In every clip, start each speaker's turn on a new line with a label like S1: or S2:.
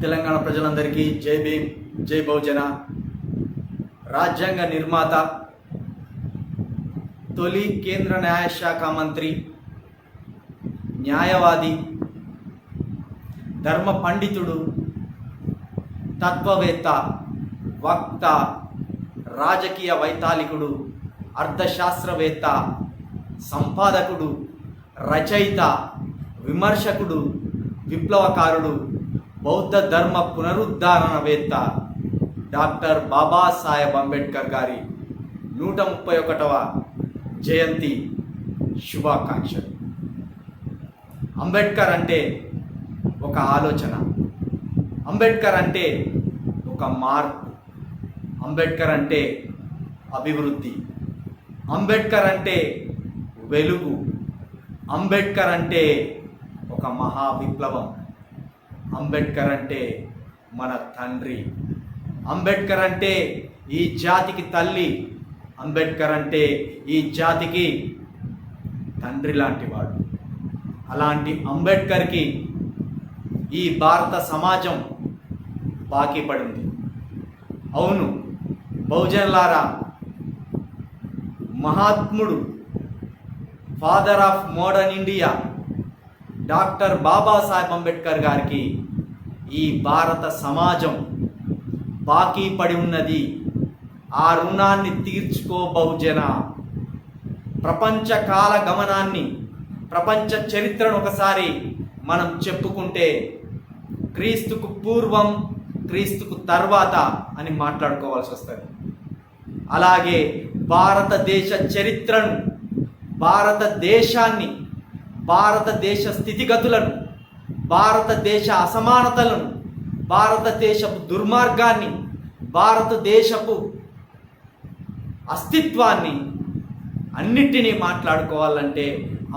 S1: తెలంగాణ ప్రజలందరికీ జై భీమ్, జై బహుజన. రాజ్యాంగ నిర్మాత, తొలి కేంద్ర న్యాయశాఖ మంత్రి, న్యాయవాది, ధర్మ పండితుడు, తత్వవేత్త, వక్త, రాజకీయ వైతాళికుడు, అర్థశాస్త్రవేత్త, సంపాదకుడు, రచయిత, విమర్శకుడు, విప్లవకారుడు, బౌద్ధ ధర్మ పునరుద్ధరణవేత్త డాక్టర్ బాబాసాహెబ్ అంబేద్కర్ గారి 131వ జయంతి శుభాకాంక్షలు. అంబేద్కర్ అంటే ఒక ఆలోచన, అంబేద్కర్ అంటే ఒక మార్పు, అంబేద్కర్ అంటే అభివృద్ధి, అంబేద్కర్ అంటే వెలుగు, అంబేద్కర్ అంటే ఒక మహా విప్లవం, అంబేద్కర్ అంటే మన తండ్రి, అంబేద్కర్ అంటే ఈ జాతికి తల్లి, అంబేద్కర్ అంటే ఈ జాతికి తండ్రి లాంటి వాడు. అలాంటి అంబేద్కర్కి ఈ భారత సమాజం బాకీ పడింది. అవును బహుజనులారా, మహాత్ముడు, father of modern India doctor Babasaheb Ambedkar గారికి ఈ భారత సమాజం బాకీ పడి ఉన్నది. ఆ రుణాన్ని తీర్చుకో బహుజన. ప్రపంచ కాల గమనాన్ని, ప్రపంచ చరిత్రను ఒకసారి మనం చెప్పుకుంటే క్రీస్తుకు పూర్వం, క్రీస్తుకు తర్వాత అని మాట్లాడుకోవాల్సి వస్తుంది. అలాగే భారతదేశ చరిత్రను, భారతదేశాన్ని, భారతదేశ స్థితిగతులను, భారతదేశ అసమానతలను, భారతదేశపు దుర్మార్గాన్ని, భారతదేశపు అస్తిత్వాన్ని అన్నిటినీ మాట్లాడుకోవాలంటే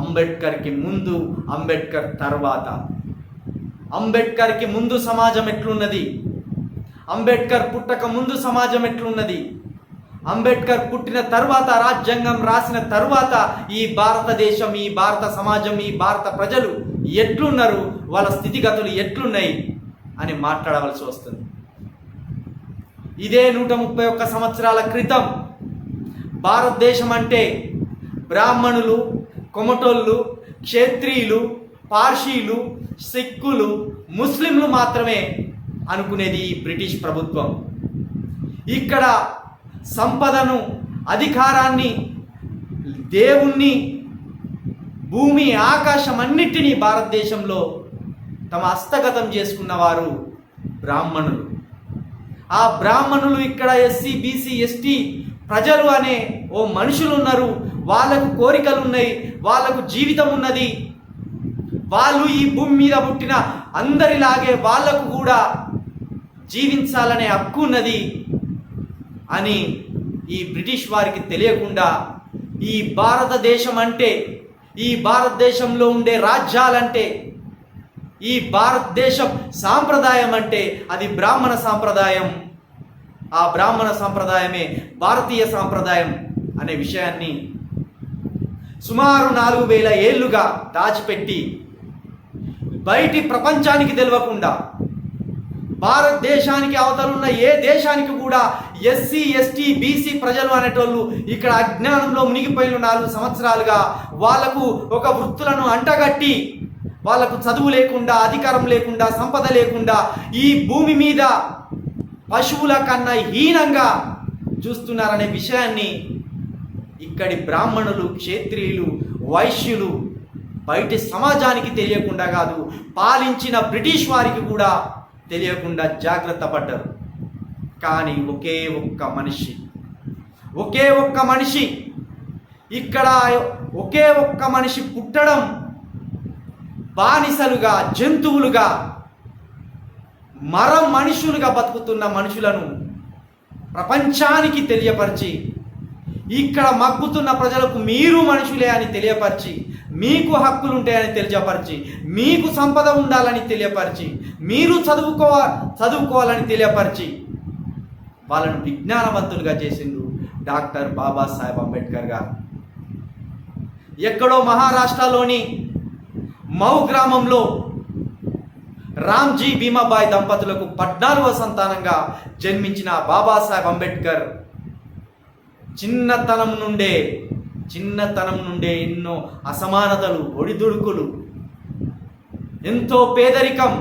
S1: అంబేద్కర్కి ముందు, అంబేద్కర్ తర్వాత. అంబేద్కర్కి ముందు సమాజం ఎట్లున్నది, అంబేద్కర్ పుట్టక ముందు సమాజం ఎట్లున్నది, అంబేద్కర్ పుట్టిన తర్వాత, రాజ్యాంగం రాసిన తర్వాత ఈ భారతదేశం, ఈ భారత సమాజం, ఈ భారత ప్రజలు ఎట్లున్నారు, వాళ్ళ స్థితిగతులు ఎట్లున్నాయి అని మాట్లాడవలసి వస్తుంది. ఇదే 131 సంవత్సరాల క్రితం భారతదేశం అంటే బ్రాహ్మణులు, కొమటోళ్ళు, క్షత్రియులు, పార్షీలు, సిక్కులు, ముస్లింలు మాత్రమే అనుకునేది ఈ బ్రిటిష్ ప్రభుత్వం. ఇక్కడ సంపదను, అధికారాన్ని, దేవుణ్ణి, భూమి, ఆకాశం అన్నిటినీ భారతదేశంలో తమ హస్తగతం చేసుకున్నవారు బ్రాహ్మణులు. ఆ బ్రాహ్మణులు ఇక్కడ ఎస్సీ, బీసీ, ఎస్టీ ప్రజలు అనే ఓ మనుషులు ఉన్నారు. వాళ్ళకు కోరికలు ఉన్నాయి, వాళ్ళకు జీవితం ఉన్నది. వాళ్ళు ఈ భూమి మీద పుట్టిన అందరిలాగే వాళ్లకు కూడా జీవించాలనే హక్కు ఉన్నది అని ఈ బ్రిటిష్ వారికి తెలియకుండా ఈ భారతదేశం అంటే, ఈ భారతదేశంలో ఉండే రాజ్యాలంటే, ఈ భారతదేశం సాంప్రదాయం అంటే అది బ్రాహ్మణ సాంప్రదాయం, ఆ బ్రాహ్మణ సాంప్రదాయమే భారతీయ సాంప్రదాయం అనే విషయాన్ని సుమారు 4000 ఏళ్లుగా దాచిపెట్టి బయటి ప్రపంచానికి తెలియకుండా, భారతదేశానికి అవతలున్న ఏ దేశానికి కూడా ఎస్సీ, ఎస్టీ, బీసీ ప్రజలు అనేటోళ్ళు ఇక్కడ అజ్ఞానంలో మునిగిపోయిన 4 సంవత్సరాలుగా వాళ్లకు ఒక వృత్తులను అంటగట్టి, వాళ్లకు చదువు లేకుండా, అధికారం లేకుండా, సంపద లేకుండా ఈ భూమి మీద పశువుల కన్నా హీనంగా చూస్తున్నారనే విషయాన్ని ఇక్కడి బ్రాహ్మణులు, క్షత్రియులు, వైశ్యులు బయటి సమాజానికి తెలియకుండా కాదు, పాలించిన బ్రిటిష్ వారికి కూడా తెలియకుండా జాగ్రత్త పడ్డారు. కానీ ఒకే ఒక్క మనిషి ఇక్కడ, ఒకే ఒక్క మనిషి పుట్టడం, బానిసలుగా, జంతువులుగా, మనుషులుగా బతుకుతున్న మనుషులను ప్రపంచానికి తెలియపరిచి, ఇక్కడ మగ్గుతున్న ప్రజలకు మీరు మనుషులే అని తెలియపరిచి, మీకు హక్కులు ఉంటాయని తెలియపరిచి, మీకు సంపద ఉండాలని తెలియపరిచి, మీరు చదువుకోవాలని తెలియపరిచి వాళ్ళను విజ్ఞానవంతులుగా చేసిండు డాక్టర్ బాబాసాహెబ్ అంబేద్కర్ గారు. ఎక్కడో మహారాష్ట్రలోని మౌ గ్రామంలో రామ్జీ భీమాబాయి దంపతులకు 14వ సంతానంగా జన్మించిన బాబాసాహెబ్ అంబేద్కర్ చిన్నతనం నుండే ఎన్నో అసమానతలు, ఒడిదుడుకులు, ఎంతో పేదరికం.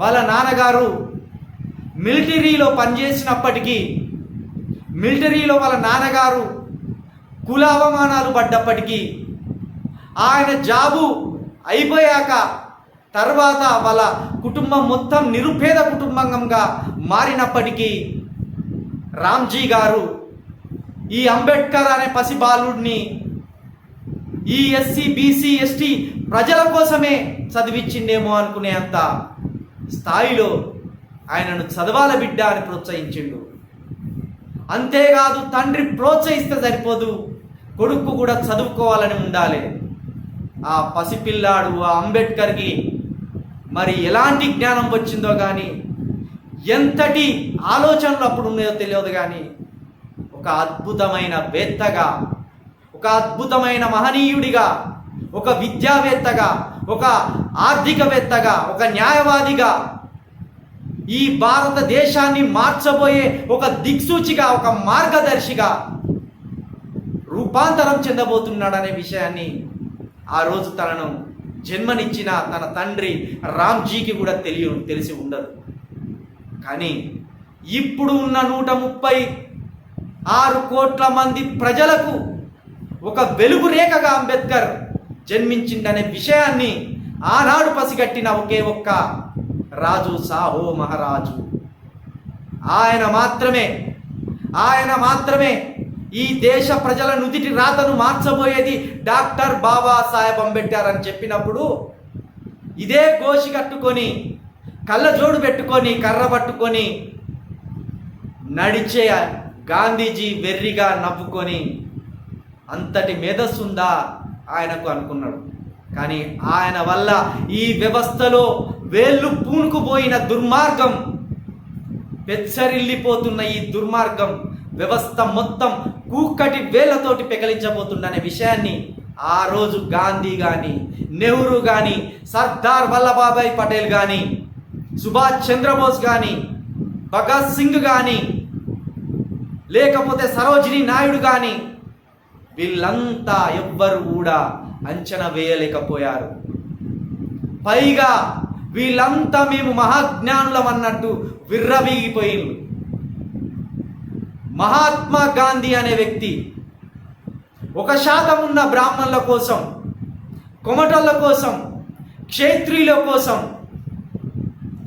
S1: వాళ్ళ నాన్నగారు మిలిటరీలో పనిచేసినప్పటికీ, మిలిటరీలో వాళ్ళ నాన్నగారు కుల అవమానాలు పడ్డప్పటికీ, ఆయన జాబు అయిపోయాక తర్వాత వాళ్ళ కుటుంబం మొత్తం నిరుపేద కుటుంబంగా మారినప్పటికీ రామ్జీ గారు ఈ అంబేద్కర్ అనే పసిబాలుడిని ఈ ఎస్సీ బీసీ ఎస్టీ ప్రజల కోసమే చదివించిండేమో అనుకునే అంత స్థాయిలో ఆయనను చదవాల బిడ్డ అని ప్రోత్సహించిండు. అంతేకాదు, తండ్రి ప్రోత్సహిస్తే సరిపోదు, కొడుకు కూడా చదువుకోవాలని ఉండాలి. ఆ పసిపిల్లాడు ఆ అంబేద్కర్కి మరి ఎలాంటి జ్ఞానం వచ్చిందో కానీ, ఎంతటి ఆలోచనలు అప్పుడు ఉన్నాయో తెలియదు కానీ, ఒక అద్భుతమైన వేత్తగా, ఒక అద్భుతమైన మహనీయుడిగా, ఒక విద్యావేత్తగా, ఒక ఆర్థికవేత్తగా, ఒక న్యాయవాదిగా, ఈ భారతదేశాన్ని మార్చబోయే ఒక దిక్సూచిగా, ఒక మార్గదర్శిగా రూపాంతరం చెందబోతున్నాడనే విషయాన్ని ఆ రోజు తనను జన్మనిచ్చిన తన తండ్రి రామ్జీకి కూడా తెలిసి ఉండదు. కానీ ఇప్పుడు ఉన్న 136 కోట్ల మంది ప్రజలకు ఒక వెలుగు రేఖగా అంబేద్కర్ జన్మించిందనే విషయాన్ని ఆనాడు పసిగట్టిన ఒకే ఒక్క రాజు సాహో మహారాజు. ఆయన మాత్రమే ఈ దేశ ప్రజల నుదిటి రాతను మార్చబోయేది డాక్టర్ బాబాసాహెబ్ అంబేద్కర్ అని చెప్పినప్పుడు ఇదే గోషి కట్టుకొని, కళ్ళజోడు పెట్టుకొని, కర్ర పట్టుకొని నడిచే గాంధీజీ వెర్రిగా నవ్వుకొని అంతటి మేధస్సుందా ఆయనకు అనుకున్నాడు. కానీ ఆయన వల్ల ఈ వ్యవస్థలో వేళ్ళు పూనుకుపోయిన దుర్మార్గం, పెచ్చరిల్లిపోతున్న ఈ దుర్మార్గం వ్యవస్థ మొత్తం కూక్కటి వేళ్లతోటి పెకలించబోతుందనే విషయాన్ని ఆ రోజు గాంధీ కానీ, నెహ్రూ కానీ, సర్దార్ వల్లభాయ్ పటేల్ కానీ, సుభాష్ చంద్రబోస్ కానీ, భగత్ సింగ్ కానీ, లేకపోతే సరోజినీ నాయుడు కానీ, వీళ్ళంతా ఎవ్వరు కూడా అంచనా వేయలేకపోయారు. పైగా వీళ్ళంతా మేము మహాజ్ఞానులం అన్నట్టు విర్రవీగిపోయింది. మహాత్మా గాంధీ అనే వ్యక్తి 1% ఉన్న బ్రాహ్మణుల కోసం, కొమటోళ్ళ కోసం, క్షేత్రీయుల కోసం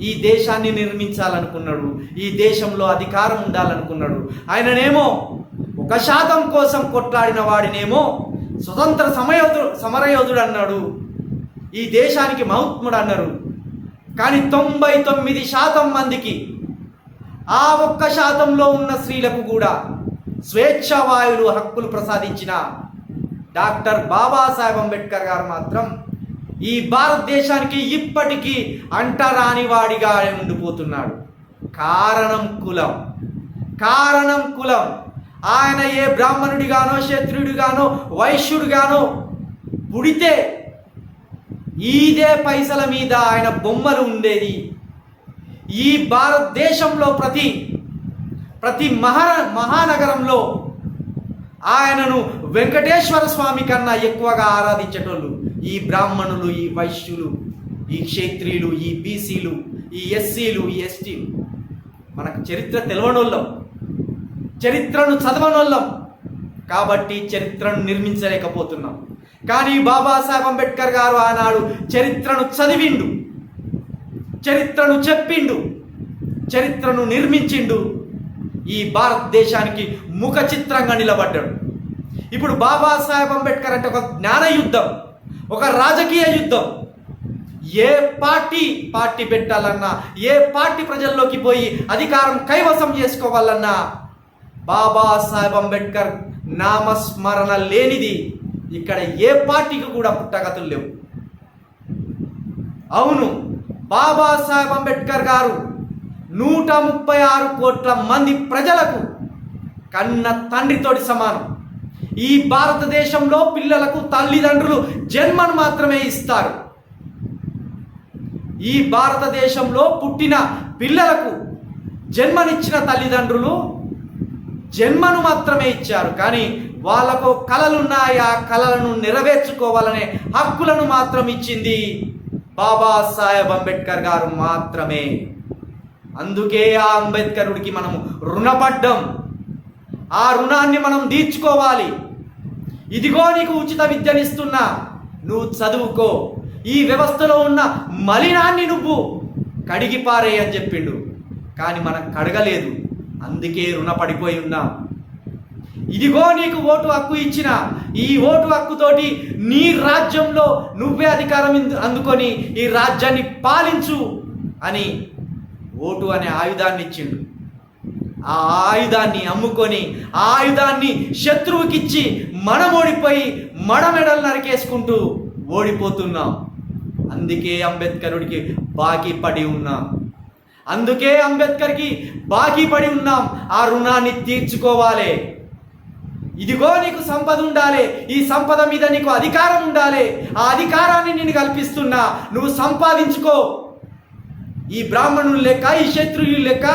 S1: ఈ దేశాన్ని నిర్మించాలనుకున్నాడు. ఈ దేశంలో అధికారం ఉండాలనుకున్నాడు. ఆయననేమో 1% కోసం కొట్లాడిన వాడినేమో స్వతంత్ర సమరయోధుడు అన్నాడు. ఈ దేశానికి మహాత్ముడు అన్నారు. కానీ 99% మందికి, ఆ 1%లో ఉన్న స్త్రీలకు కూడా స్వేచ్ఛ వాయువులు హక్కులు ప్రసాదించిన డాక్టర్ బాబాసాహెబ్ అంబేద్కర్ గారు మాత్రం ఈ భారతదేశానికి ఇప్పటికీ అంటరాని వాడిగా ఉండిపోతున్నాడు. కారణం కులం. ఆయన ఏ బ్రాహ్మణుడిగానో, క్షత్రియుడిగానో, వైశ్యుడిగానో పుడితే ఇదే పైసల మీద ఆయన బొమ్మలు ఉండేది. ఈ భారతదేశంలో ప్రతి మహానగరంలో ఆయనను వెంకటేశ్వర స్వామి కన్నా ఎక్కువగా ఆరాధించేటోళ్ళు ఈ బ్రాహ్మణులు, ఈ వైశ్యులు, ఈ క్షేత్రీయులు, ఈ బీసీలు, ఈ ఎస్సీలు, ఈ ఎస్టీలు. మనకు చరిత్ర తెలవనోళ్ళం, చరిత్రను చదవనోళ్ళం కాబట్టి చరిత్రను నిర్మించలేకపోతున్నాం. కానీ బాబాసాహెబ్ అంబేద్కర్ గారు ఆనాడు చరిత్రను చదివిండు, చరిత్రను చెప్పిండు, చరిత్రను నిర్మించిండు. ఈ భారతదేశానికి ముఖ చిత్రంగా నిలబడ్డాడు. ఇప్పుడు బాబాసాహెబ్ అంబేద్కర్ అంటే ఒక జ్ఞాన యుద్ధం, ఒక రాజకీయ యుద్ధం. ఏ పార్టీ పెట్టాలన్నా, ఏ పార్టీ ప్రజల్లోకి పోయి అధికారం కైవసం చేసుకోవాలన్నా బాబాసాహెబ్ అంబేద్కర్ నామస్మరణ లేనిది ఇక్కడ ఏ పార్టీకి కూడా పుట్టగతులు లేవు. అవును, బాబాసాహెబ్ అంబేద్కర్ గారు 136 కోట్ల మంది ప్రజలకు కన్న తండ్రితోటి సమానం. ఈ భారతదేశంలో పిల్లలకు తల్లిదండ్రులు జన్మను మాత్రమే ఇస్తారు. ఈ భారతదేశంలో పుట్టిన పిల్లలకు జన్మనిచ్చిన తల్లిదండ్రులు జన్మను మాత్రమే ఇచ్చారు, కానీ వాళ్ళకు కలలున్నాయి. ఆ కలలను నెరవేర్చుకోవాలనే హక్కులను మాత్రం ఇచ్చింది బాబాసాహెబ్ అంబేద్కర్ గారు మాత్రమే. అందుకే ఆ అంబేద్కరుడికి మనం రుణపడ్డం. ఆ రుణాన్ని మనం తీర్చుకోవాలి. ఇదిగో నీకు ఉచిత విద్యనిస్తున్నా, నువ్వు చదువుకో, ఈ వ్యవస్థలో ఉన్న మలినాన్ని నువ్వు కడిగిపారే అని చెప్పిండు. కానీ మనం కడగలేదు, అందుకే రుణపడిపోయి ఉన్నాం. ఇదిగో నీకు ఓటు హక్కు ఇచ్చిన, ఈ ఓటు హక్కుతోటి నీ రాజ్యంలో నువ్వే అధికారం అందుకొని ఈ రాజ్యాన్ని పాలించు అని ఓటు అనే ఆయుధాన్ని ఇచ్చిండు. ఆ ఆయుధాన్ని అమ్ముకొని ఆ ఆయుధాన్ని శత్రువుకిచ్చి మనం ఓడిపోయి మన మెడలు నరికేసుకుంటూ ఓడిపోతున్నాం. అందుకే అంబేద్కరుడికి బాకీ పడి ఉన్నాం. అందుకే అంబేద్కర్కి బాకీ పడి ఉన్నాం. ఆ రుణాన్ని తీర్చుకోవాలి. ఇదిగో నీకు సంపద ఉండాలి, ఈ సంపద మీద నీకు అధికారం ఉండాలి. ఆ అధికారాన్ని నేను కల్పిస్తున్నా, నువ్వు సంపాదించుకో. ఈ బ్రాహ్మణులు లెక్క, ఈ క్షత్రియులు లెక్క,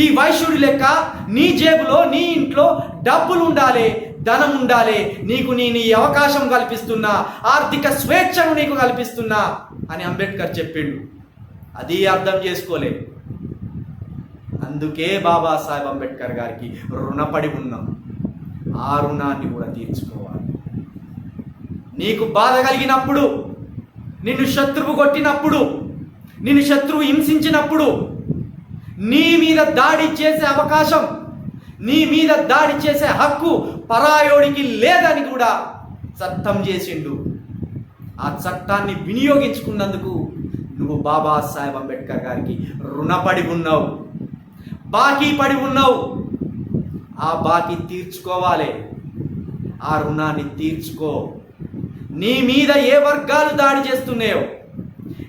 S1: ఈ వైశ్యుడి లెక్క నీ జేబులో నీ ఇంట్లో డబ్బులు ఉండాలి, ధనం ఉండాలి. నీకు నేను ఈ అవకాశం కల్పిస్తున్నా, ఆర్థిక స్వేచ్ఛను నీకు కల్పిస్తున్నా అని అంబేద్కర్ చెప్పిండు. అది అర్థం చేసుకోలే. అందుకే బాబాసాహెబ్ అంబేద్కర్ గారికి రుణపడి ఉన్నాం. ఆ రుణాన్ని కూడా తీర్చుకోవాలి. నీకు బాధ కలిగినప్పుడు, నిన్ను శత్రువు కొట్టినప్పుడు, నిన్ను శత్రువు హింసించినప్పుడు, నీ మీద దాడి చేసే అవకాశం, నీ మీద దాడి చేసే హక్కు పరాయోడికి లేదని కూడా చట్టం చేసిండు. ఆ చట్టాన్ని వినియోగించుకున్నందుకు నువ్వు బాబాసాహెబ్ అంబేద్కర్ గారికి రుణపడి ఉన్నావు, బాకీ పడి ఉన్నావు. ఆ బాకీ తీర్చుకోవాలి. ఆ రుణాన్ని తీర్చుకో. నీ మీద ఏ వర్గాలు దాడి చేస్తున్నాయో,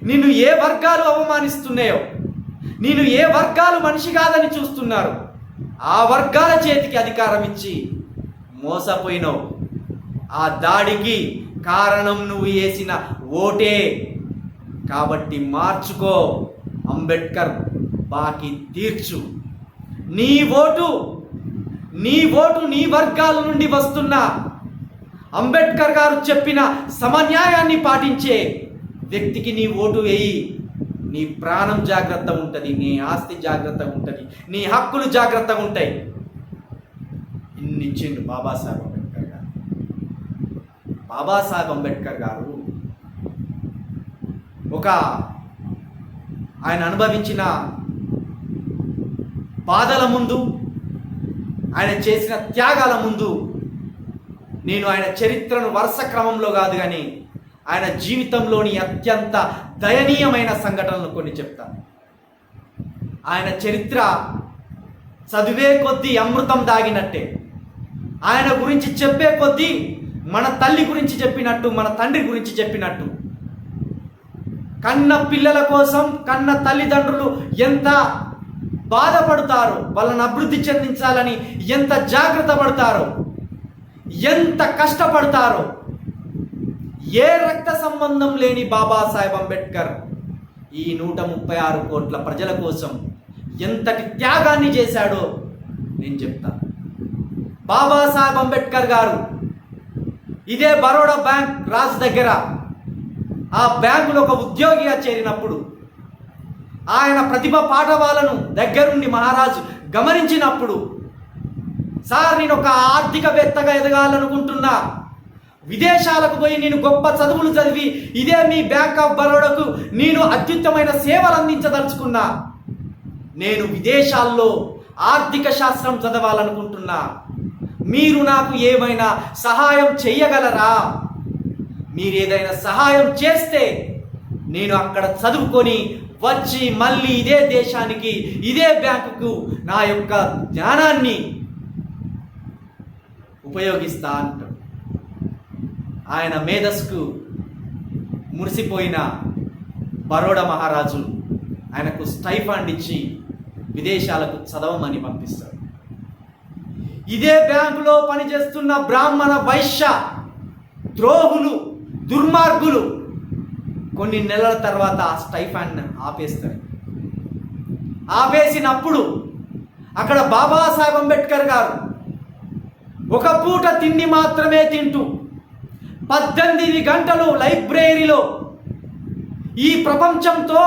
S1: నిన్ను ఏ వర్గాలు అవమానిస్తున్నాయో, నేను ఏ వర్గాలు మనిషి కాదని చూస్తున్నారు, ఆ వర్గాల చేతికి అధికారం ఇచ్చి మోసపోయినావు. ఆ దాడికి కారణం నువ్వు వేసిన ఓటే. కాబట్టి మార్చుకో. అంబేద్కర్ బాకీ తీర్చు. నీ ఓటు నీ వర్గాల నుండి వస్తున్న అంబేద్కర్ గారు చెప్పిన సమన్యాయాన్ని పాటించే వ్యక్తికి నీ ఓటు వేయి. నీ ప్రాణం జాగ్రత్త ఉంటుంది, నీ ఆస్తి జాగ్రత్తగా ఉంటుంది, నీ హక్కులు జాగ్రత్తగా ఉంటాయి. ఇన్నిచ్చిండు బాబాసాహెబ్ అంబేద్కర్ గారు. బాబాసాహెబ్ అంబేద్కర్ గారు ఆయన అనుభవించిన బాధల ముందు, ఆయన చేసిన త్యాగాల ముందు నేను ఆయన చరిత్రను వరుస క్రమంలో కాదు కానీ ఆయన జీవితంలోని అత్యంత దయనీయమైన సంఘటనలు కొన్ని చెప్తాను. ఆయన చరిత్ర చదివే కొద్దీ అమృతం దాగినట్టే. ఆయన గురించి చెప్పే కొద్దీ మన తల్లి గురించి చెప్పినట్టు, మన తండ్రి గురించి చెప్పినట్టు. కన్న పిల్లల కోసం కన్న తల్లిదండ్రులు ఎంత బాధపడతారో, వాళ్ళని అభివృద్ధి చెందించాలని ఎంత జాగ్రత్త పడతారో, ఎంత కష్టపడతారో. ఏ రక్త సంబంధం లేని బాబాసాహెబ్ అంబేద్కర్ ఈ 136 కోట్ల ప్రజల కోసం ఎంతటి త్యాగాన్ని చేశాడో నేను చెప్తాను. బాబాసాహెబ్ అంబేద్కర్ గారు ఇదే బరోడా బ్యాంక్ రాజ్ దగ్గర ఆ బ్యాంకులో ఒక ఉద్యోగిగా చేరినప్పుడు ఆయన ప్రతిభ పాఠవాలను దగ్గరుండి మహారాజు గమనించినప్పుడు, సార్ నేను ఒక ఆర్థికవేత్తగా ఎదగాలనుకుంటున్నా, విదేశాలకు పోయి నేను గొప్ప చదువులు చదివి ఇదే మీ బ్యాంక్ ఆఫ్ బరోడాకు నేను అత్యుత్తమైన సేవలు అందించదలుచుకున్నా, నేను విదేశాల్లో ఆర్థిక శాస్త్రం చదవాలనుకుంటున్నా, మీరు నాకు ఏమైనా సహాయం చెయ్యగలరా? మీరు ఏదైనా సహాయం చేస్తే నేను అక్కడ చదువుకొని వచ్చి మళ్ళీ ఇదే దేశానికి ఇదే బ్యాంకుకు నా యొక్క జ్ఞానాన్ని ఉపయోగిస్తా అంటాడు. ఆయన మేధస్సుకు మురిసిపోయిన బరోడా మహారాజు ఆయనకు స్టైఫండ్ ఇచ్చి విదేశాలకు చదవమని పంపిస్తాడు. ఇదే బ్యాంకులో పనిచేస్తున్న బ్రాహ్మణ వైశ్య ద్రోహులు, దుర్మార్గులు కొన్ని నెలల తర్వాత ఆ స్టైఫండ్ ఆపేస్తారు. ఆపేసినప్పుడు అక్కడ బాబాసాహెబ్ అంబేద్కర్ గారు ఒక పూట తిండి మాత్రమే తింటూ 18 గంటలు లైబ్రరీలో ఈ ప్రపంచంతో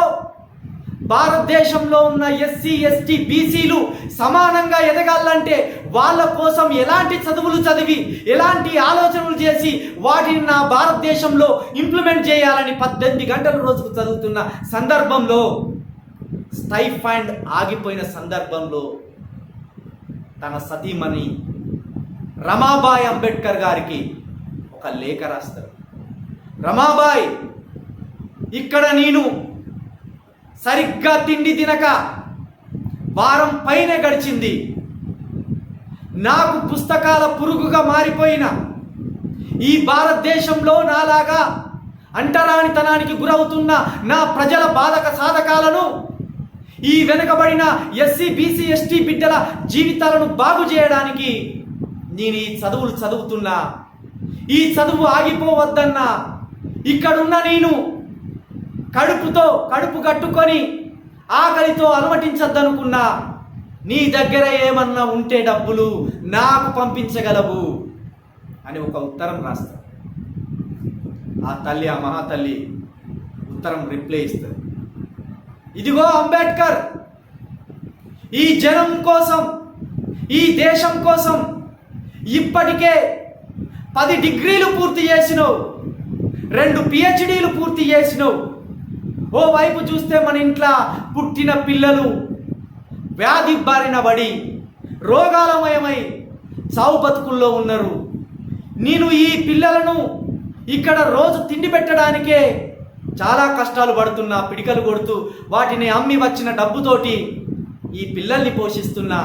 S1: భారతదేశంలో ఉన్న ఎస్సీ ఎస్టీ బీసీలు సమానంగా ఎదగాలంటే వాళ్ళ కోసం ఎలాంటి చదువులు చదివి ఎలాంటి ఆలోచనలు చేసి వాటిని నా భారతదేశంలో ఇంప్లిమెంట్ చేయాలని 18 గంటలు రోజుకు చదువుతున్న సందర్భంలో స్టైఫండ్ ఆగిపోయిన సందర్భంలో తన సతీమణి రమాబాయి అంబేద్కర్ గారికి ఒక లేఖ రాస్తారు. రమాబాయి, ఇక్కడ నేను సరిగ్గా తిండి తినక వారం పైనే గడిచింది. నాకు పుస్తకాల పురుగుగా మారిపోయిన ఈ భారతదేశంలో నాలాగా అంటరానితనానికి గురవుతున్న నా ప్రజల బాధక సాధకాలను, ఈ వెనుకబడిన ఎస్సీ బీసీ ఎస్టీ బిడ్డల జీవితాలను బాగు చేయడానికి నేను ఈ చదువులు చదువుతున్నా. ఈ చదువు ఆగిపోవద్దన్నా. ఇక్కడున్న నేను కడుపు కట్టుకొని ఆకలితో అలమటించద్దనుకున్నా. నీ దగ్గర ఏమన్నా ఉంటే డబ్బులు నాకు పంపించగలవు అని ఒక ఉత్తరం రాస్తారు. ఆ తల్లి, ఆ మహాతల్లి ఉత్తరం రిప్లై ఇస్తారు. ఇదిగో అంబేద్కర్, ఈ జనం కోసం, ఈ దేశం కోసం ఇప్పటికే 10 డిగ్రీలు పూర్తి చేసినావు, 2 PhDలు పూర్తి చేసినావు. ఓ వైపు చూస్తే మన ఇంట్లో పుట్టిన పిల్లలు వ్యాధి బారిన పడి రోగాలమయమై సావు బతుకుల్లో ఉన్నారు. నేను ఈ పిల్లలను ఇక్కడ రోజు తిండి పెట్టడానికే చాలా కష్టాలు పడుతున్నా, పిడికలు కొడుతూ వాటిని అమ్మి వచ్చిన డబ్బుతోటి ఈ పిల్లల్ని పోషిస్తున్నా.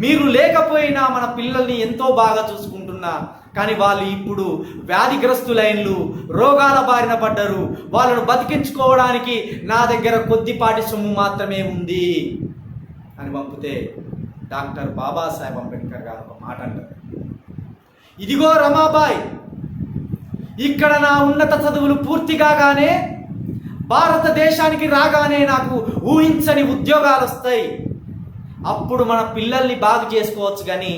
S1: మీరు లేకపోయినా మన పిల్లల్ని ఎంతో బాగా చూసుకుంటున్నా. కానీ వాళ్ళు ఇప్పుడు వ్యాధిగ్రస్తులైన్లు, రోగాల బారిన పడ్డరు. వాళ్ళను బతికించుకోవడానికి నా దగ్గర కొద్దిపాటి సొమ్ము మాత్రమే ఉంది అని పంపితే డాక్టర్ బాబాసాహెబ్ అంబేద్కర్ గారు ఒక మాట అంటారు. ఇదిగో రమాబాయ్, ఇక్కడ నా ఉన్నత చదువులు పూర్తి కాగానే, భారతదేశానికి రాగానే నాకు ఊహించని ఉద్యోగాలు వస్తాయి. అప్పుడు మన పిల్లల్ని బాగు చేసుకోవచ్చు. కానీ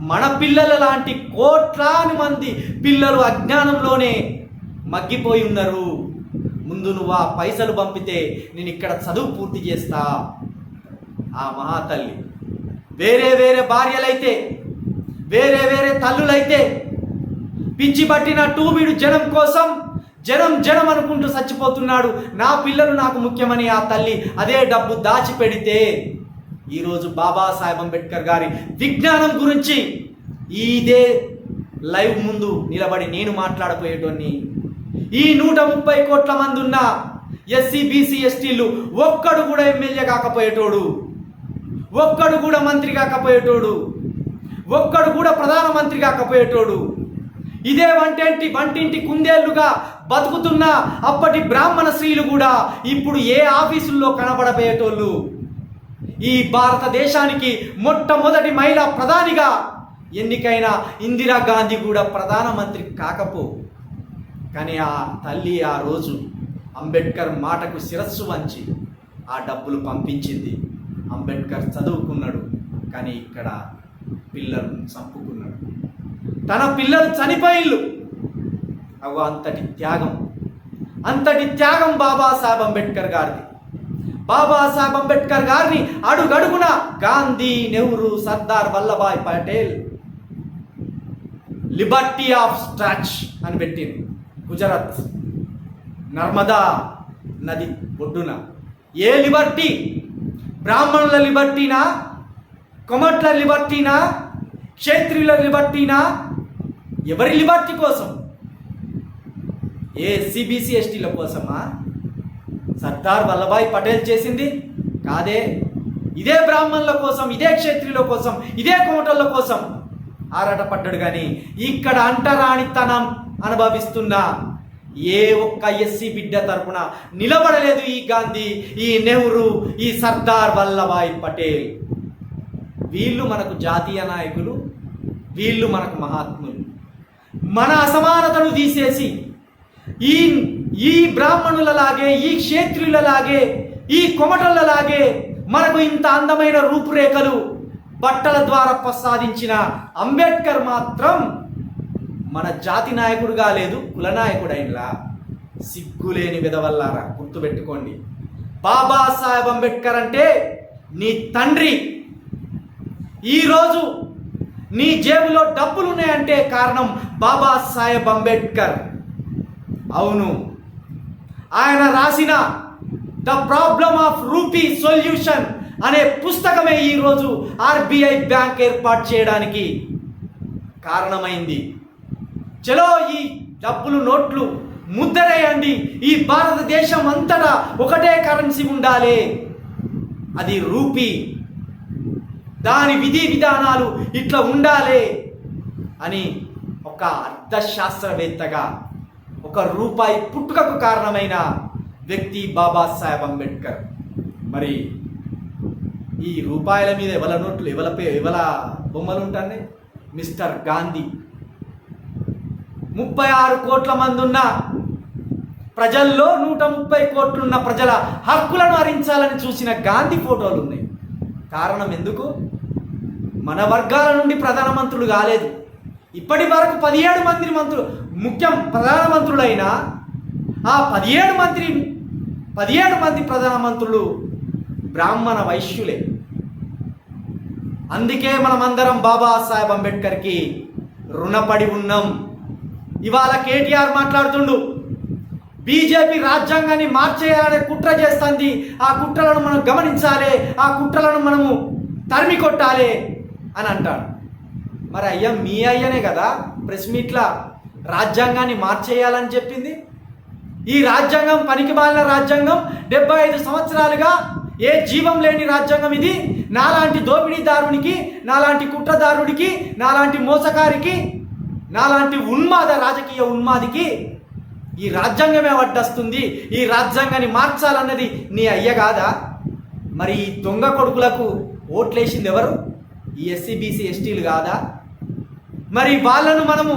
S1: మన పిల్లల లాంటి కోట్లాది మంది పిల్లలు అజ్ఞానంలోనే మగ్గిపోయి ఉన్నారు. ముందు నువ్వు ఆ పైసలు పంపితే నేను ఇక్కడ చదువు పూర్తి చేస్తా. ఆ మహాతల్లి వేరే వేరే భార్యలైతే, వేరే వేరే తల్లులైతే పిచ్చి పట్టిన టూబీడు జనం కోసం జనం అనుకుంటూ చచ్చిపోతున్నాడు. నా పిల్లలు నాకు ముఖ్యమని ఆ తల్లి అదే డబ్బు దాచిపెడితే ఈరోజు బాబాసాహెబ్ అంబేద్కర్ గారి విజ్ఞానం గురించి ఇదే లైవ్ ముందు నిలబడి నేను మాట్లాడపోయేటోని. ఈ 130 కోట్ల మంది ఉన్న ఎస్సీ బీసీ ఎస్టీలు ఒక్కడు కూడా ఎమ్మెల్యే కాకపోయేటోడు, ఒక్కడు కూడా మంత్రి కాకపోయేటోడు, ఒక్కడు కూడా ప్రధానమంత్రి కాకపోయేటోడు. ఇదే వంటింటి కుందేళ్లుగా బతుకుతున్న అప్పటి బ్రాహ్మణ స్త్రీలు కూడా ఇప్పుడు ఏ ఆఫీసుల్లో కనబడపోయేటోళ్ళు. ఈ భారతదేశానికి మొట్టమొదటి మహిళా ప్రధానిగా ఎన్నికైన ఇందిరాగాంధీ కూడా ప్రధానమంత్రి కాకపో. కానీ ఆ తల్లి ఆ రోజు అంబేద్కర్ మాటకు శిరస్సు వంచి ఆ డబ్బులు పంపించింది. అంబేద్కర్ చదువుకున్నాడు, కానీ ఇక్కడ పిల్లలను చంపుకున్నాడు. తన పిల్లలు చనిపోయిళ్ళు. అవు అంతటి త్యాగం బాబాసాహెబ్ అంబేద్కర్ గారిది. బాబాసాహెబ్ అంబేద్కర్ గారిని అడుగడుగున Gandhi, Nehru, Sardar Vallabhbhai Patel Liberty of statue అని పెట్టింది. గుజరాత్ నర్మదా నది ఒడ్డున. ఏ లిబర్టీ? బ్రాహ్మణుల లిబర్టీనా, కొమట్ల లిబర్టీనా, క్షత్రియుల లిబర్టీనా? ఎవరి లిబర్టీ కోసం? ఏ సిబిసి ఎస్టీల కోసమా? సర్దార్ వల్లభాయ్ పటేల్ చేసింది కాదే. ఇదే బ్రాహ్మణుల కోసం, ఇదే క్షత్రియుల కోసం, ఇదే కోమటల కోసం ఆరాటపడ్డాడు. కానీ ఇక్కడ అంటరానితనం అనుభవిస్తున్న ఏ ఒక్క ఎస్సీ బిడ్డ తరపున నిలబడలేదు ఈ గాంధీ, ఈ నెహ్రూ, ఈ సర్దార్ వల్లభాయ్ పటేల్. వీళ్ళు మనకు జాతీయ నాయకులు, వీళ్ళు మనకు మహాత్ములు. మన అసమానతను తీసేసి ఈ బ్రాహ్మణులలాగే, ఈ క్షేత్రులలాగే, ఈ కొమటలలాగే మనకు ఇంత అందమైన రూపురేఖలు బట్టల ద్వారా ప్రసాదించిన అంబేద్కర్ మాత్రం మన జాతి నాయకుడుగా లేదు, కులనాయకుడైనలా. సిగ్గులేని విధవల్లారా, గుర్తుపెట్టుకోండి. బాబాసాహెబ్ అంబేద్కర్ అంటే నీ తండ్రి. ఈరోజు నీ జేబులో డబ్బులు ఉన్నాయంటే కారణం బాబాసాహెబ్ అంబేద్కర్. అవును, ఆయన రాసిన the problem of rupee solution అనే పుస్తకమే ఈరోజు ఆర్బీఐ బ్యాంక్ ఏర్పాటు చేయడానికి కారణమైంది. చలో ఈ డబ్బులు నోట్లు ముద్రేయండి. ఈ భారతదేశం అంతటా ఒకటే కరెన్సీ ఉండాలి, అది రూపీ. దాని విధి విధానాలు ఇట్లా ఉండాలి అని ఒక అర్థశాస్త్రవేత్తగా, ఒక రూపాయి పుట్టుకకు కారణమైన వ్యక్తి బాబాసాహెబ్ అంబేద్కర్. మరి ఈ రూపాయల మీద ఎవల నోట్లు, ఎవల బొమ్మలు ఉంటాయి? మిస్టర్ గాంధీ. 36 కోట్ల మంది ఉన్న ప్రజల్లో 130 కోట్లున్న ప్రజల హక్కులను హరించాలని చూసిన గాంధీ ఫోటోలు ఉన్నాయి. కారణం ఎందుకు? మన వర్గాల నుండి ప్రధానమంత్రులు కాలేదు. ఇప్పటి వరకు 17 మంది మంత్రులు, ముఖ్యం ప్రధానమంత్రులైన ఆ 17 మంది ప్రధానమంత్రులు బ్రాహ్మణ వైశ్యులే. అందుకే మనమందరం బాబాసాహెబ్ అంబేద్కర్కి రుణపడి ఉన్నాం. ఇవాళ కేటీఆర్ మాట్లాడుతుండు, బీజేపీ రాజ్యాంగాన్ని మార్చేయాలనే కుట్ర చేస్తుంది, ఆ కుట్రలను మనం గమనించాలి, ఆ కుట్రలను మనము తరిమి కొట్టాలి అని అంటాడు. మరి అయ్యా, మీ అయ్యనే కదా ప్రెస్ మీట్లా రాజ్యాంగాన్ని మార్చేయాలని చెప్పింది. ఈ రాజ్యాంగం పనికిమాలిన రాజ్యాంగం, 75 సంవత్సరాలుగా ఏ జీవం లేని రాజ్యాంగం ఇది. నాలాంటి దోపిడీదారునికి, నాలాంటి కుట్రదారుడికి, నాలాంటి మోసకారికి, నాలాంటి రాజకీయ ఉన్మాదికి ఈ రాజ్యాంగమే అడ్డొస్తుంది. ఈ రాజ్యాంగాన్ని మార్చాలన్నది నీ అయ్య కాదా? మరి ఈ దొంగ కొడుకులకు ఓట్లేసింది ఎవరు? ఈ ఎస్సీ బీసీ ఎస్టీలు కాదా? మరి వాళ్ళను మనము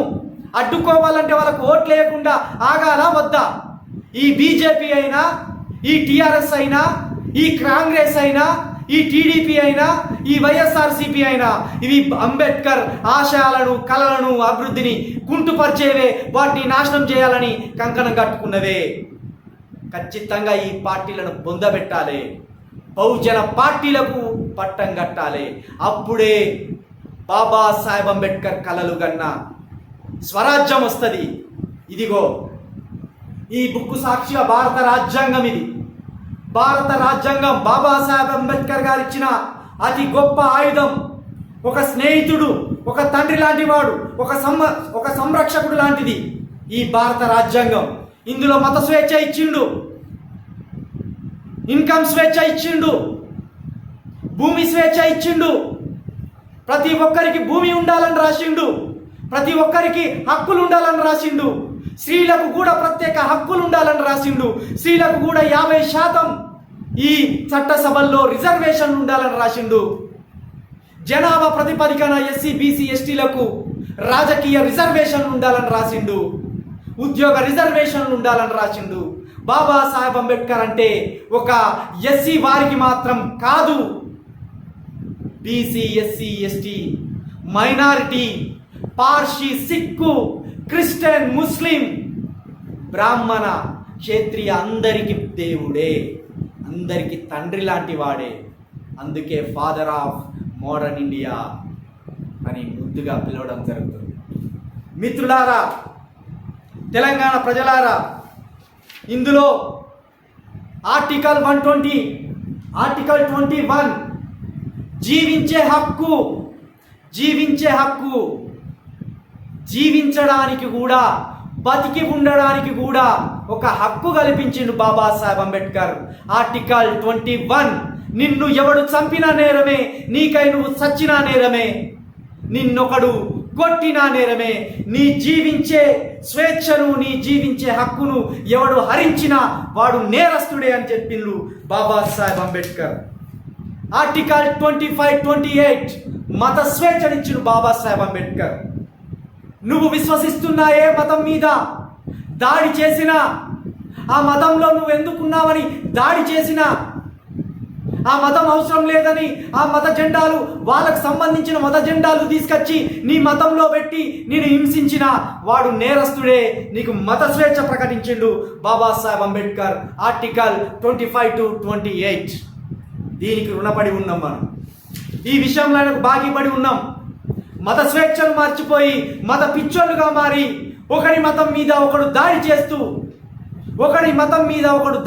S1: అడ్డుకోవాలంటే వాళ్ళకు ఓట్లు వేయకుండా ఆగాలా వద్దా? ఈ బీజేపీ అయినా, ఈ టీఆర్ఎస్ అయినా, ఈ కాంగ్రెస్ అయినా, ఈ టీడీపీ అయినా, ఈ వైఎస్ఆర్సీపీ అయినా, ఇవి అంబేద్కర్ ఆశయాలను, కళలను, అభివృద్ధిని కుంటుపరిచేవే, వాటిని నాశనం చేయాలని కంకణం కట్టుకున్నవే. ఖచ్చితంగా ఈ పార్టీలను పొందబెట్టాలి, బహుజన పార్టీలకు పట్టం కట్టాలి. అప్పుడే బాబాసాహెబ్ అంబేద్కర్ కలలు గన్న స్వరాజ్యం వస్తుంది. ఇదిగో ఈ బుక్కు సాక్షిగా భారత రాజ్యాంగం, ఇది భారత రాజ్యాంగం బాబాసాహెబ్ అంబేద్కర్ గారు ఇచ్చిన అతి గొప్ప ఆయుధం. ఒక స్నేహితుడు, ఒక తండ్రి లాంటి వాడు, ఒక సంరక్షకుడు లాంటిది ఈ భారత రాజ్యాంగం. ఇందులో మత స్వేచ్ఛ ఇచ్చిండు, ఇన్కమ్ స్వేచ్ఛ ఇచ్చిండు, భూమి స్వేచ్ఛ ఇచ్చిండు. ప్రతి ఒక్కరికి భూమి ఉండాలని రాసిండు, ప్రతి ఒక్కరికి హక్కులు ఉండాలని రాసిండు. స్త్రీలకు కూడా ప్రత్యేక హక్కులు ఉండాలని రాసిండు. స్త్రీలకు కూడా 50% ఈ చట్టసభల్లో రిజర్వేషన్లు ఉండాలని రాసిండు. జనాభా ప్రతిపదికన ఎస్సీ బీసీ ఎస్టీలకు రాజకీయ రిజర్వేషన్లు ఉండాలని రాసిండు. ఉద్యోగ రిజర్వేషన్లు ఉండాలని రాసిండు. బాబాసాహెబ్ అంబేద్కర్ అంటే ఒక ఎస్సీ వారికి మాత్రం కాదు, BC SC ST minority, Parsi, Sikh, Christian, Muslim, బ్రాహ్మణ, క్షత్రియ అందరికి దేవుడే, అందరికి తండ్రి లాంటి వాడే. అందుకే ఫాదర్ ఆఫ్ మోడర్న్ ఇండియా అని ముద్దుగా పిలవడం జరుగుతుంది. మిత్రులారా, తెలంగాణ ప్రజలారా, ఇందులో ఆర్టికల్ 120, ఆర్టికల్ 21 జీవించే హక్కు, జీవించడానికి కూడా, బతికి ఉండడానికి కూడా ఒక హక్కు కల్పించిండు బాబాసాహెబ్ అంబేద్కర్. ఆర్టికల్ 21, నిన్ను ఎవడు చంపినా నేరమే, నీకై నువ్వు చచ్చినా నేరమే, నిన్నొకడు కొట్టినా నేరమే, నీ జీవించే స్వేచ్ఛను, నీ జీవించే హక్కును ఎవడు హరించినా వాడు నేరస్తుడే అని చెప్పిండు బాబాసాహెబ్ అంబేద్కర్. ఆర్టికల్ 25, 28 మత స్వేచ్ఛనిచ్చిన బాబాసాహెబ్ అంబేద్కర్. నువ్వు విశ్వసిస్తున్న ఏ మతం మీద దాడి చేసినా ఆ మతంలో నువ్వు ఎందుకున్నావని దాడి చేసిన, ఆ మతం అవసరం లేదని ఆ మత జెండాలు, వాళ్ళకు సంబంధించిన మత జెండాలు తీసుకొచ్చి నీ మతంలో పెట్టి నేను హింసించిన వాడు నేరస్తుడే. నీకు మత స్వేచ్ఛ ప్రకటించిండు బాబాసాహెబ్ అంబేద్కర్, ఆర్టికల్ 25 to 28. దీనికి రుణపడి ఉన్నాం మనం, ఈ విషయంలో ఆయనకు బాగిపడి ఉన్నాం. మత స్వేచ్ఛను మర్చిపోయి మత పిచ్చోళ్ళుగా మారి ఒకరి మతం మీద ఒకడు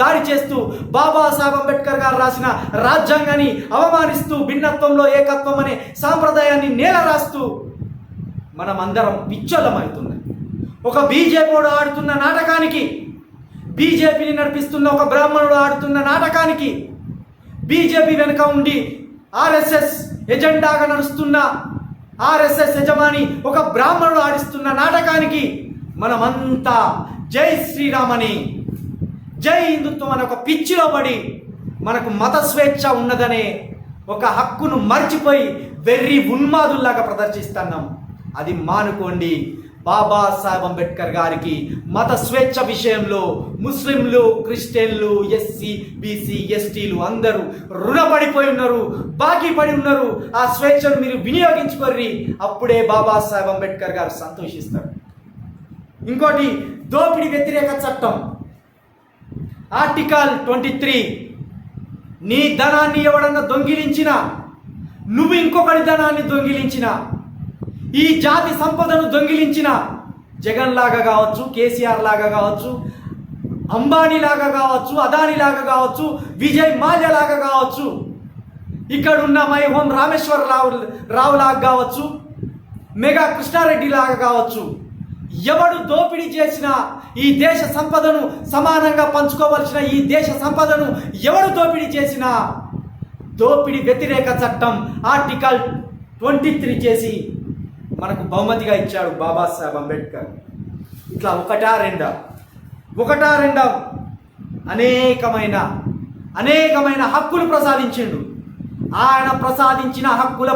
S1: దాడి చేస్తూ బాబాసాహెబ్ అంబేద్కర్ గారు రాసిన రాజ్యాంగాన్ని అవమానిస్తూ భిన్నత్వంలో ఏకత్వం అనే సాంప్రదాయాన్ని నేల రాస్తూ మనం అందరం పిచ్చోళ్ళమవుతున్నాం. ఒక బీజేపీడు ఆడుతున్న నాటకానికి, బీజేపీని నడిపిస్తున్న ఒక బ్రాహ్మణుడు ఆడుతున్న నాటకానికి, బీజేపీ వెనుక ఉండి ఆర్ఎస్ఎస్ ఎజెండాగా నడుస్తున్న ఆర్ఎస్ఎస్ యజమాని ఒక బ్రాహ్మణుడు ఆడిస్తున్న నాటకానికి మనమంతా జై శ్రీరామ్ అని, జై హిందుత్వం అనే ఒక పిచ్చిలో పడి మనకు మత స్వేచ్ఛ ఉన్నదనే ఒక హక్కును మర్చిపోయి వెర్రి ఉన్మాదుల్లాగా ప్రదర్శిస్తున్నాం. అది మానుకోండి. బాబాసాహెబ్ అంబేద్కర్ గారికి మత స్వేచ్ఛ విషయంలో ముస్లింలు, క్రిస్టియన్లు, ఎస్సీ, బీసీ, ఎస్టీలు అందరూ రుణపడిపోయి ఉన్నారు, బాకీ పడి ఉన్నారు. ఆ స్వేచ్ఛను మీరు వినియోగించుకోర్రి, అప్పుడే బాబాసాహెబ్ అంబేద్కర్ గారు సంతోషిస్తారు. ఇంకోటి, దోపిడీ వ్యతిరేక చట్టం ఆర్టికల్ 23. నీ ధనాన్ని ఎవడన్నా దొంగిలించినా, నువ్వు ఇంకొకటి ధనాన్ని దొంగిలించిన, ఈ జాతి సంపదను దొంగిలించిన, జగన్ లాగా కావచ్చు, కేసీఆర్ లాగా కావచ్చు, అంబానీ లాగా కావచ్చు, అదానీ లాగా కావచ్చు, విజయ్ మాల్యా లాగా కావచ్చు, ఇక్కడున్న మై హోం రామేశ్వర రావు లాగా కావచ్చు, మెగా కృష్ణారెడ్డి లాగా కావచ్చు, ఎవడు దోపిడీ చేసినా, ఈ దేశ సంపదను సమానంగా పంచుకోవలసిన ఈ దేశ సంపదను ఎవడు దోపిడీ చేసినా దోపిడీ వ్యతిరేక చట్టం ఆర్టికల్ 23 చేసి మనకు బహుమతిగా ఇచ్చాడు బాబాసాహెబ్ అంబేద్కర్. ఇట్లా ఒకటా రెండా అనేకమైన హక్కులు ప్రసాదించిండు. ఆయన ప్రసాదించిన హక్కుల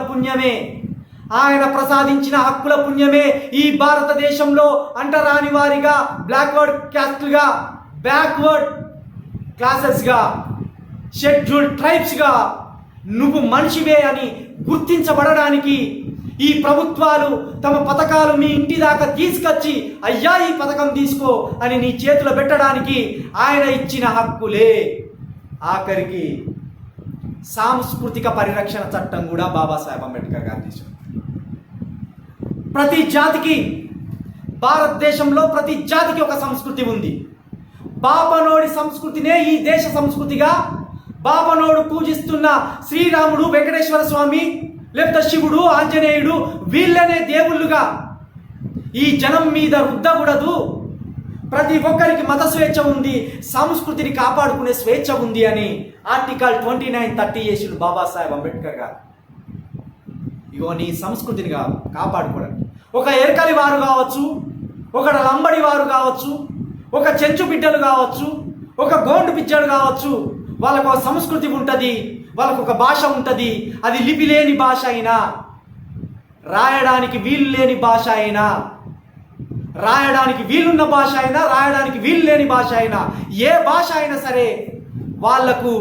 S1: పుణ్యమే ఈ భారతదేశంలో అంటరాని వారిగా, బ్లాక్వర్డ్ క్యాస్ట్లుగా, బ్యాక్వర్డ్ క్లాసెస్గా, షెడ్యూల్డ్ ట్రైబ్స్గా నువ్వు మనిషివే అని గుర్తించబడడానికి ఈ ప్రభుత్వాలు తమ పథకాలు మీ ఇంటి దాకా తీసుకొచ్చి, అయ్యా ఈ పథకం తీసుకో అని నీ చేతిలో పెట్టడానికి ఆయన ఇచ్చిన హక్కులే. ఆఖరికి సాంస్కృతిక పరిరక్షణ చట్టం కూడా బాబాసాహెబ్ అంబేద్కర్ గారు తీశారు. భారతదేశంలో ప్రతి జాతికి ఒక సంస్కృతి ఉంది. బాపనోడి సంస్కృతినే ఈ దేశ సంస్కృతిగా, బాపనోడు పూజిస్తున్న శ్రీరాముడు, వెంకటేశ్వర స్వామి, లేకపోతే శివుడు, ఆంజనేయుడు, వీళ్ళనే దేవుళ్ళుగా ఈ జనం మీద రుద్దకూడదు. ప్రతి ఒక్కరికి మత స్వేచ్ఛ ఉంది, సంస్కృతిని కాపాడుకునే స్వేచ్ఛ ఉంది అని ఆర్టికల్ 29-30 చేసిండు బాబాసాహెబ్ అంబేద్కర్ గారు. ఇగో నీ సంస్కృతిని కాపాడుకోవడానికి ఒక ఎరకలి వారు కావచ్చు, ఒక లంబడి వారు కావచ్చు, ఒక చెంచు బిడ్డలు కావచ్చు, ఒక గోండు పిచ్చడు కావచ్చు, వాళ్ళకు ఒక సంస్కృతి ఉంటుంది, వాళ్ళకు ఒక భాష ఉంటుంది. అది లిపి లేని భాష అయినా, రాయడానికి వీలు లేని భాష అయినా, రాయడానికి వీలున్న భాష అయినా, రాయడానికి వీలు లేని భాష అయినా, ఏ భాష అయినా సరే వాళ్లకు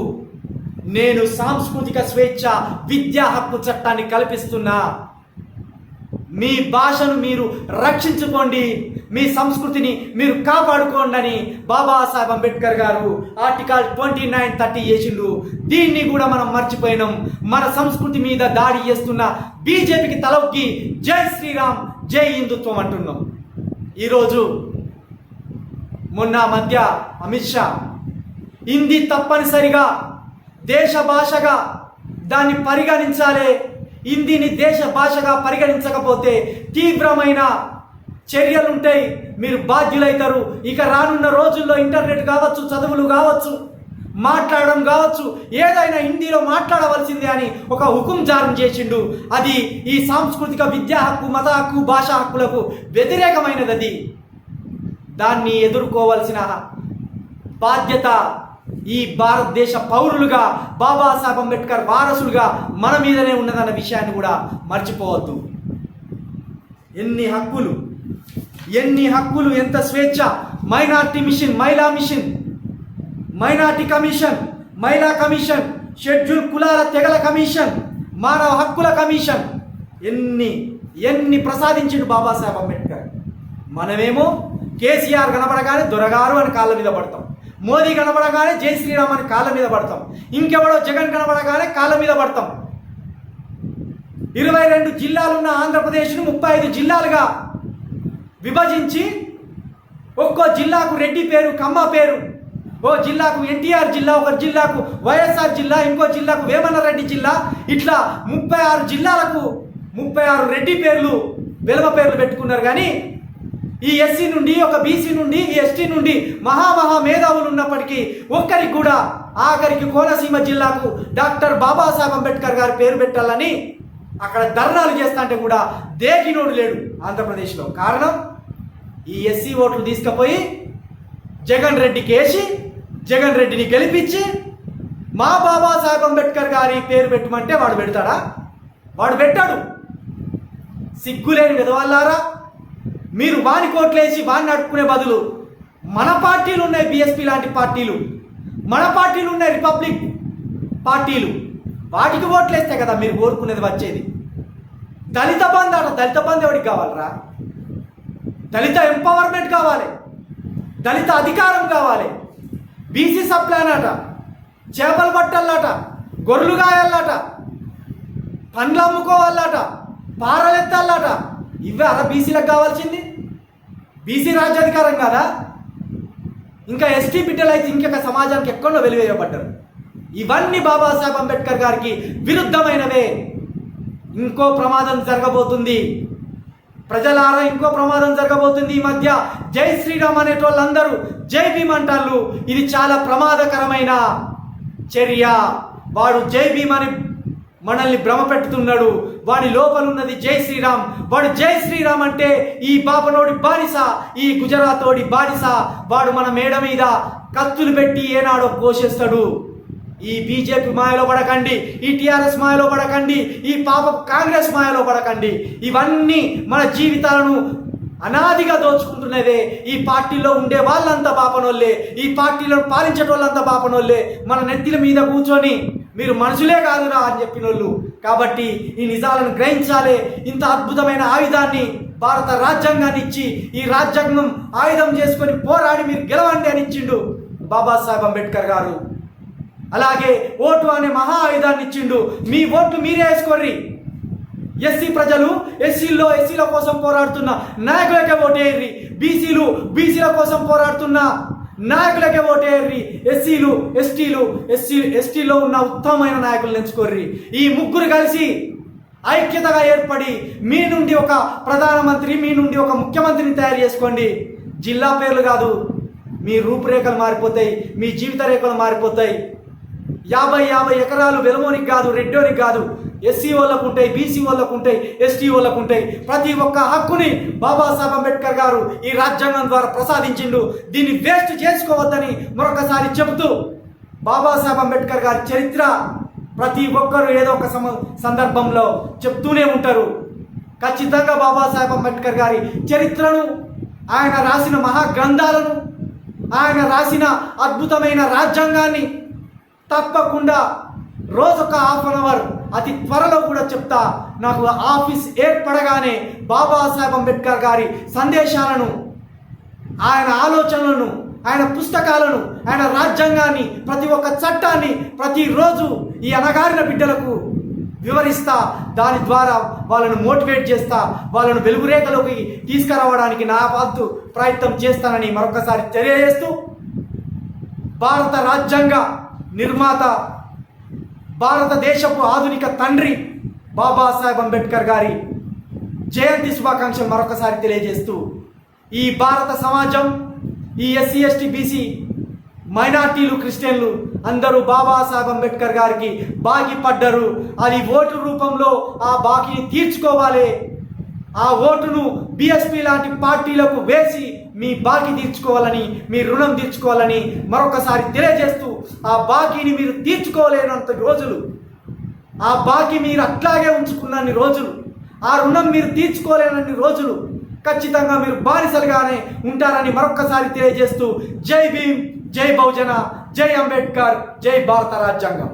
S1: నేను సాంస్కృతిక స్వేచ్ఛ విద్యా హక్కు చట్టాన్ని కల్పిస్తున్నా. మీ భాషను మీరు రక్షించుకోండి, మీ సంస్కృతిని మీరు కాపాడుకోండి అని బాబాసాహెబ్ అంబేద్కర్ గారు ఆర్టికల్ 29-30 చేసిండు. దీన్ని కూడా మనం మర్చిపోయినాం. మన సంస్కృతి మీద దాడి చేస్తున్న బీజేపీకి తలొగ్గి జై శ్రీరామ్, జై హిందుత్వం అంటున్నాం. ఈరోజు మొన్న మధ్య అమిత్ షా హిందీ తప్పనిసరిగా దేశ భాషగా దాన్ని పరిగణించాలి, హిందీని దేశ భాషగా పరిగణించకపోతే తీవ్రమైన చర్యలుంటాయి, మీరు బాధ్యులైతారు. ఇక రానున్న రోజుల్లో ఇంటర్నెట్ కావచ్చు, చదువులు కావచ్చు, మాట్లాడడం కావచ్చు, ఏదైనా హిందీలో మాట్లాడవలసిందే అని ఒక హుకుం జారీ చేసిండు. అది ఈ సాంస్కృతిక విద్యా హక్కు, మత హక్కు, భాషా హక్కులకు వ్యతిరేకమైనది. అది దాన్ని ఎదుర్కోవలసిన బాధ్యత ఈ భారతదేశ పౌరులుగా, బాబాసాహెబ్ అంబేద్కర్ వారసులుగా మన మీదనే ఉన్నదన్న విషయాన్ని కూడా మర్చిపోవద్దు. ఎన్ని హక్కులు, ఎంత స్వేచ్ఛ! మైనారిటీ మిషన్, మహిళా మిషన్, మైనార్టీ కమిషన్, మహిళా కమిషన్, షెడ్యూల్ కులాల తెగల కమిషన్, మానవ హక్కుల కమిషన్ ఎన్ని ప్రసాదించిండు బాబాసాహెబ్ అంబేద్కర్. మనమేమో కేసీఆర్ కనబడగానే దొరగారు అని కాళ్ళ మీద పడతాం, మోదీ కనబడగానే జై శ్రీరామ్ అని కాళ్ళ మీద పడతాం, ఇంకెవడో జగన్ కనబడగానే కాళ్ళ మీద పడతాం. 22 జిల్లాలున్న ఆంధ్రప్రదేశ్ను 35 జిల్లాలుగా విభజించి ఒక్కో జిల్లాకు రెడ్డి పేరు, కమ్మ పేరు, ఓ జిల్లాకు ఎన్టీఆర్ జిల్లా, ఒక జిల్లాకు వైఎస్ఆర్ జిల్లా, ఇంకో జిల్లాకు వేమన్న రెడ్డి జిల్లా, ఇట్లా 36 జిల్లాలకు 36 రెడ్డి పేర్లు, వెలమ పేర్లు పెట్టుకున్నారు. కానీ ఈ ఎస్సీ నుండి, ఒక బీసీ నుండి, ఈ ఎస్టీ నుండి మహా మేధావులు ఉన్నప్పటికీ ఒక్కరికి కూడా ఆఖరికి కోనసీమ జిల్లాకు డాక్టర్ బాబాసాహెబ్ అంబేద్కర్ గారి పేరు పెట్టాలని అక్కడ ధర్నాలు చేస్తాంటే కూడా దేకినోడు లేడు ఆంధ్రప్రదేశ్లో. కారణం ఈ ఎస్సీ ఓట్లు తీసుకుపోయి జగన్ రెడ్డికి వేసి జగన్ రెడ్డిని గెలిపించి మా బాబాసాహెబ్ అంబేద్కర్ గారి పేరు పెట్టమంటే వాడు పెడతాడా? వాడు పెట్టాడు. సిగ్గులేని విధవల్లారా, మీరు వాని కోట్లేసి వాడిని నడుపుకునే బదులు మన పార్టీలు ఉన్నాయి, బీఎస్పీ లాంటి పార్టీలు, మన పార్టీలు ఉన్నాయి, రిపబ్లిక్ పార్టీలు, వాటికి ఓట్లేస్తే కదా మీరు కోరుకునేది వచ్చేది. దళిత బంధు అట, దళిత బంధు ఎవరికి కావాలరా? దళిత ఎంపవర్మెంట్ కావాలి, దళిత అధికారం కావాలి. బీసీ సప్లాన్ అట, చేపలు పట్టాలట, గొర్రెలు గాయాలట, పండ్లు అమ్ముకోవాలట, పారలెత్తాలట. ఇవే అలా బీసీలకు కావాల్సింది. బీసీ రాజ్యాధికారం కాదా? ఇంకా ఎస్టీ బిడ్డలు అయితే ఇంకొక సమాజానికి ఎక్కడో వెలివేయబడ్డారు. ఇవన్నీ బాబాసాహెబ్ అంబేద్కర్ గారికి విరుద్ధమైనవే. ఇంకో ప్రమాదం జరగబోతుంది ప్రజలారా, ఇంకో ప్రమాదం జరగబోతుంది. ఈ మధ్య జై శ్రీరామ్ అనేటోళ్ళందరూ జై భీమ్ అంటారు. ఇది చాలా ప్రమాదకరమైన చర్య. వాడు జై భీమ్ అని మనల్ని భ్రమ పెట్టుతున్నాడు. వాడి లోపల ఉన్నది జై శ్రీరామ్. వాడు జై శ్రీరామ్ అంటే ఈ బాపనోడి బానిస, ఈ గుజరాతోడి బానిస. వాడు మన మేడ మీద కత్తులు పెట్టి ఏనాడో కోసేస్తాడు. ఈ బీజేపీ మాయలో పడకండి, ఈ టీఆర్ఎస్ మాయలో పడకండి, ఈ పాప కాంగ్రెస్ మాయలో పడకండి. ఇవన్నీ మన జీవితాలను అనాదిగా దోచుకుంటున్నదే. ఈ పార్టీలో ఉండే వాళ్ళంతా బాపనోళ్ళే, ఈ పార్టీలను పాలించేటోళ్ళంతా బాపనోళ్ళే. మన నెత్తిల మీద కూర్చొని మీరు మనుషులే కాదురా అని చెప్పినోళ్ళు. కాబట్టి ఈ నిజాలను గ్రహించాలి. ఇంత అద్భుతమైన ఆయుధాన్ని భారత రాజ్యాంగాన్ని ఇచ్చి, ఈ రాజ్యాంగం ఆయుధం చేసుకొని పోరాడి మీరు గెలవండి అని ఇచ్చిండు బాబాసాహెబ్ అంబేద్కర్ గారు. అలాగే ఓటు అనే మహా ఆయుధాన్ని ఇచ్చిండు. మీ ఓట్లు మీరే వేసుకోర్రి. ఎస్సీ ప్రజలు ఎస్సీల కోసం పోరాడుతున్న నాయకులకే ఓటేర్రి. బీసీల కోసం పోరాడుతున్న నాయకులకే ఓటేర్రి. ఎస్టీలో ఉన్న ఉత్తమమైన నాయకులను ఎంచుకోర్రి. ఈ ముగ్గురు కలిసి ఐక్యతగా ఏర్పడి మీ నుండి ఒక ప్రధానమంత్రి, మీ నుండి ఒక ముఖ్యమంత్రిని తయారు చేసుకోండి. జిల్లా పేర్లు కాదు, మీ రూపురేఖలు మారిపోతాయి, మీ జీవిత రేఖలు మారిపోతాయి. 50 ఎకరాలు వెలమోనికి కాదు, రెడ్డోనికి కాదు, ఎస్సీ వాళ్ళకు ఉంటాయి, బీసీ వాళ్ళకు ఉంటాయి, ఎస్టీ వాళ్ళకు ఉంటాయి. ప్రతి ఒక్క హక్కుని బాబాసాహెబ్ అంబేద్కర్ గారు ఈ రాజ్యాంగం ద్వారా ప్రసాదించిండు. దీన్ని వేస్ట్ చేసుకోవద్దని మరొకసారి చెబుతూ, బాబాసాహెబ్ అంబేద్కర్ గారి చరిత్ర ప్రతి ఒక్కరు ఏదో ఒక సందర్భంలో చెప్తూనే ఉంటారు. ఖచ్చితంగా బాబాసాహెబ్ అంబేద్కర్ గారి చరిత్రను, ఆయన రాసిన మహాగ్రంథాలను, ఆయన రాసిన అద్భుతమైన రాజ్యాంగాన్ని తప్పకుండా రోజొక ½ అన్ అవర్ అతి త్వరలో కూడా చెప్తా. నాకు ఆఫీస్ ఏర్పడగానే బాబాసాహెబ్ అంబేద్కర్ గారి సందేశాలను, ఆయన ఆలోచనలను, ఆయన పుస్తకాలను, ఆయన రాజ్యాంగాన్ని, ప్రతి ఒక్క చట్టాన్ని ప్రతిరోజు ఈ అణగారిన బిడ్డలకు వివరిస్తా. దాని ద్వారా వాళ్ళను మోటివేట్ చేస్తా, వాళ్ళను వెలుగురేఖలోకి తీసుకురావడానికి నా వంతు ప్రయత్నం చేస్తానని మరొకసారి తెలియజేస్తూ, భారత రాజ్యాంగ నిర్మాత, భారతదేశపు ఆధునిక తండ్రి బాబాసాహెబ్ అంబేద్కర్ గారి జయంతి శుభాకాంక్షలు మరొకసారి తెలియజేస్తూ, ఈ భారత సమాజం, ఈ ఎస్సీ ఎస్టీ బీసీ మైనార్టీలు, క్రిస్టియన్లు అందరూ బాబాసాహెబ్ అంబేద్కర్ గారికి బాకీ పడ్డారు. అది ఓటు రూపంలో ఆ బాకీని తీర్చుకోవాలి. ఆ ఓటును బీఎస్పీ లాంటి పార్టీలకు వేసి మీ బాకీ తీర్చుకోవాలని, మీ రుణం తీర్చుకోవాలని మరొకసారి తెలియజేస్తూ, ఆ బాకీని మీరు తీర్చుకోలేనంత రోజులు, ఆ బాకీ మీరు అట్లాగే ఉంచుకున్నన్ని రోజులు, ఆ రుణం మీరు తీర్చుకోలేనన్ని రోజులు ఖచ్చితంగా మీరు బానిసలుగానే ఉంటారని మరొకసారి తెలియజేస్తూ, జై భీమ్, జై బహుజన, జై అంబేద్కర్, జై భారత రాజ్యాంగం.